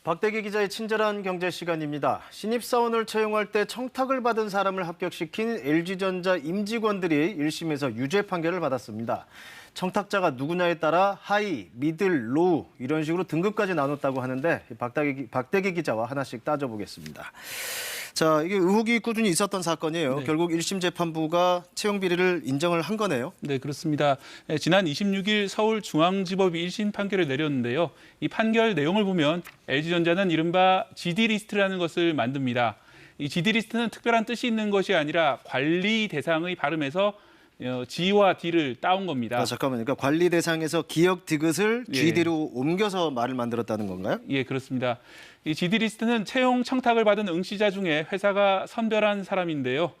박대기 기자의 친절한 경제 시간입니다. 신입사원을 채용할 때 청탁을 받은 사람을 합격시킨 LG전자 임직원들이 1심에서 유죄 판결을 받았습니다. 청탁자가 누구냐에 따라 하이, 미들, 로우 이런 식으로 등급까지 나눴다고 하는데 박대기 기자와 하나씩 따져보겠습니다. 자, 이게 의혹이 꾸준히 있었던 사건이에요. 네. 결국 1심 재판부가 채용 비리를 인정을 한 거네요. 네, 그렇습니다. 지난 26일 서울중앙지법이 1심 판결을 내렸는데요. 이 판결 내용을 보면 LG전자는 이른바 GD리스트라는 것을 만듭니다. 이 GD리스트는 특별한 뜻이 있는 것이 아니라 관리 대상의 발음에서 G와 D를 따온 겁니다. 잠깐만요. 그러니까 관리 대상에서 기억 디귿을 예. GD로 옮겨서 말을 만들었다는 건가요? 예, 그렇습니다. 이 GD리스트는 채용 청탁을 받은 응시자 중에 회사가 선별한 사람인데요.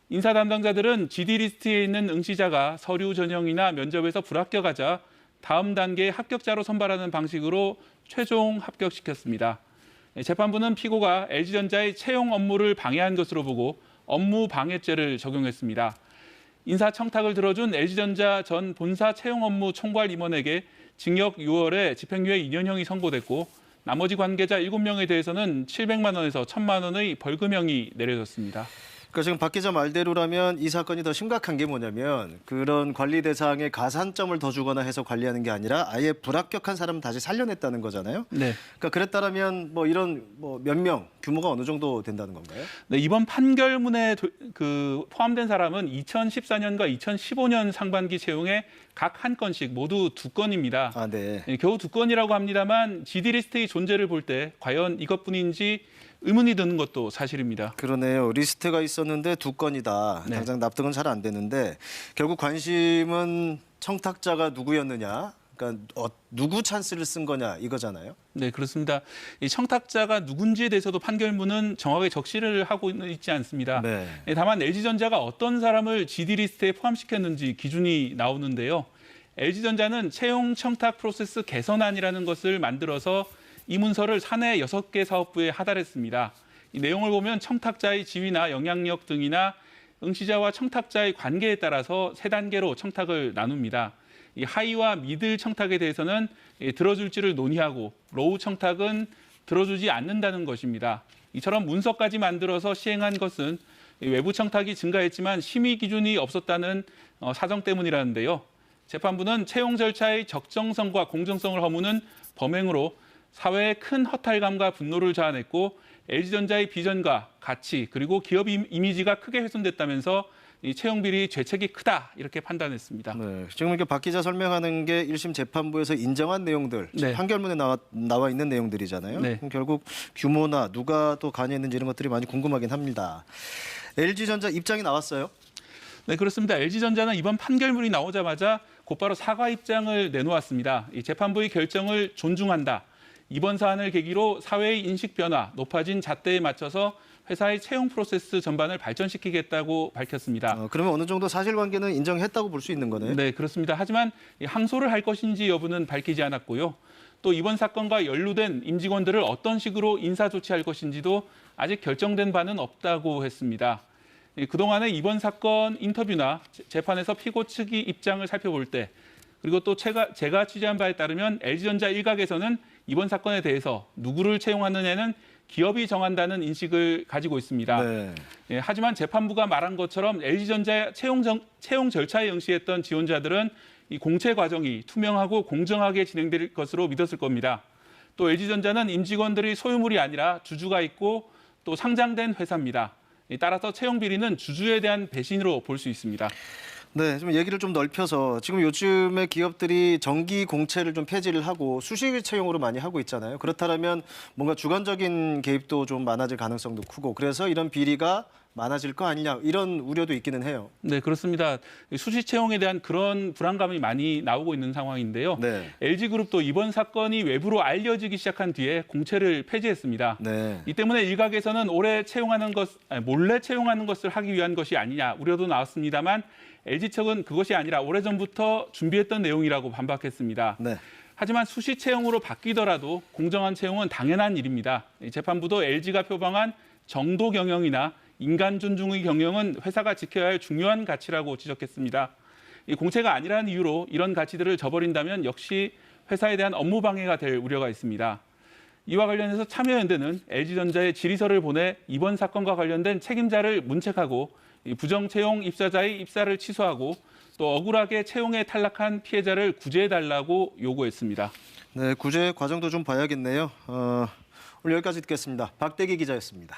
인사 담당자들은 GD리스트에 있는 응시자가 서류 전형이나 면접에서 불합격하자 다음 단계의 합격자로 선발하는 방식으로 최종 합격시켰습니다. 재판부는 피고가 LG전자의 채용 업무를 방해한 것으로 보고 업무 방해죄를 적용했습니다. 인사 청탁을 들어준 LG전자 전 본사 채용 업무 총괄 임원에게 징역 6월에 집행유예 2년형이 선고됐고 나머지 관계자 7명에 대해서는 700만 원에서 1,000만 원의 벌금형이 내려졌습니다. 그러니까 지금 박 기자 말대로라면 이 사건이 더 심각한 게 뭐냐면 그런 관리 대상에 가산점을 더 주거나 해서 관리하는 게 아니라 아예 불합격한 사람을 다시 살려냈다는 거잖아요. 네. 그러니까 그랬다라면 이런 몇 명 규모가 어느 정도 된다는 건가요? 네, 이번 판결문에 포함된 사람은 2014년과 2015년 상반기 채용에 각 한 건씩 모두 2건입니다. 아, 네. 겨우 2건이라고 합니다만 GD리스트의 존재를 볼 때 과연 이것뿐인지 의문이 드는 것도 사실입니다. 그러네요. 리스트가 있었는데 2건이다. 네. 당장 납득은 잘 안 되는데 결국 관심은 청탁자가 누구였느냐, 그러니까 누구 찬스를 쓴 거냐 이거잖아요. 네, 그렇습니다. 이 청탁자가 누군지에 대해서도 판결문은 정확하게 적시를 하고 있지 않습니다. 네. 다만 LG전자가 어떤 사람을 GD리스트에 포함시켰는지 기준이 나오는데요. LG전자는 채용 청탁 프로세스 개선안이라는 것을 만들어서 이 문서를 사내 6개 사업부에 하달했습니다. 이 내용을 보면 청탁자의 지위나 영향력 등이나 응시자와 청탁자의 관계에 따라서 3단계로 청탁을 나눕니다. 이 하이와 미들 청탁에 대해서는 들어줄지를 논의하고 로우 청탁은 들어주지 않는다는 것입니다. 이처럼 문서까지 만들어서 시행한 것은 외부 청탁이 증가했지만 심의 기준이 없었다는 사정 때문이라는데요. 재판부는 채용 절차의 적정성과 공정성을 허무는 범행으로 사회의 큰 허탈감과 분노를 자아냈고 LG전자의 비전과 가치 그리고 기업 이미지가 크게 훼손됐다면서 이 채용 비리 죄책이 크다 이렇게 판단했습니다. 네, 지금 이렇게 박 기자 설명하는 게 1심 재판부에서 인정한 내용들, 네. 판결문에 나와 있는 내용들이잖아요. 네. 그럼 결국 규모나 누가 또 관여했는지 이런 것들이 많이 궁금하긴 합니다. LG전자 입장이 나왔어요? 네, 그렇습니다. LG전자는 이번 판결문이 나오자마자 곧바로 사과 입장을 내놓았습니다. 이 재판부의 결정을 존중한다. 이번 사안을 계기로 사회의 인식 변화, 높아진 잣대에 맞춰서 회사의 채용 프로세스 전반을 발전시키겠다고 밝혔습니다. 그러면 어느 정도 사실관계는 인정했다고 볼 수 있는 거네요. 네, 그렇습니다. 하지만 항소를 할 것인지 여부는 밝히지 않았고요. 또 이번 사건과 연루된 임직원들을 어떤 식으로 인사 조치할 것인지도 아직 결정된 바는 없다고 했습니다. 그동안의 이번 사건 인터뷰나 재판에서 피고 측의 입장을 살펴볼 때 그리고 또 제가 취재한 바에 따르면 LG전자 일각에서는 이번 사건에 대해서 누구를 채용하느냐는 기업이 정한다는 인식을 가지고 있습니다. 네. 하지만 재판부가 말한 것처럼 LG전자 채용 절차에 응시했던 지원자들은 이 공채 과정이 투명하고 공정하게 진행될 것으로 믿었을 겁니다. 또 LG전자는 임직원들의 소유물이 아니라 주주가 있고 또 상장된 회사입니다. 따라서 채용 비리는 주주에 대한 배신으로 볼 수 있습니다. 네, 좀 얘기를 좀 넓혀서 지금 요즘에 기업들이 정기 공채를 좀 폐지를 하고 수시 채용으로 많이 하고 있잖아요. 그렇다면 뭔가 주관적인 개입도 좀 많아질 가능성도 크고 그래서 이런 비리가 많아질 거 아니냐 이런 우려도 있기는 해요. 네, 그렇습니다. 수시 채용에 대한 그런 불안감이 많이 나오고 있는 상황인데요. 네. LG그룹도 이번 사건이 외부로 알려지기 시작한 뒤에 공채를 폐지했습니다. 네. 이 때문에 일각에서는 몰래 채용하는 것을 하기 위한 것이 아니냐 우려도 나왔습니다만 LG 측은 그것이 아니라 오래전부터 준비했던 내용이라고 반박했습니다. 네. 하지만 수시 채용으로 바뀌더라도 공정한 채용은 당연한 일입니다. 재판부도 LG가 표방한 정도 경영이나 인간 존중의 경영은 회사가 지켜야 할 중요한 가치라고 지적했습니다. 이 공채가 아니라는 이유로 이런 가치들을 저버린다면 역시 회사에 대한 업무 방해가 될 우려가 있습니다. 이와 관련해서 참여연대는 LG전자에 질의서를 보내 이번 사건과 관련된 책임자를 문책하고 이 부정 채용 입사자의 입사를 취소하고 또 억울하게 채용에 탈락한 피해자를 구제해달라고 요구했습니다. 네, 구제 과정도 좀 봐야겠네요. 오늘 여기까지 듣겠습니다. 박대기 기자였습니다.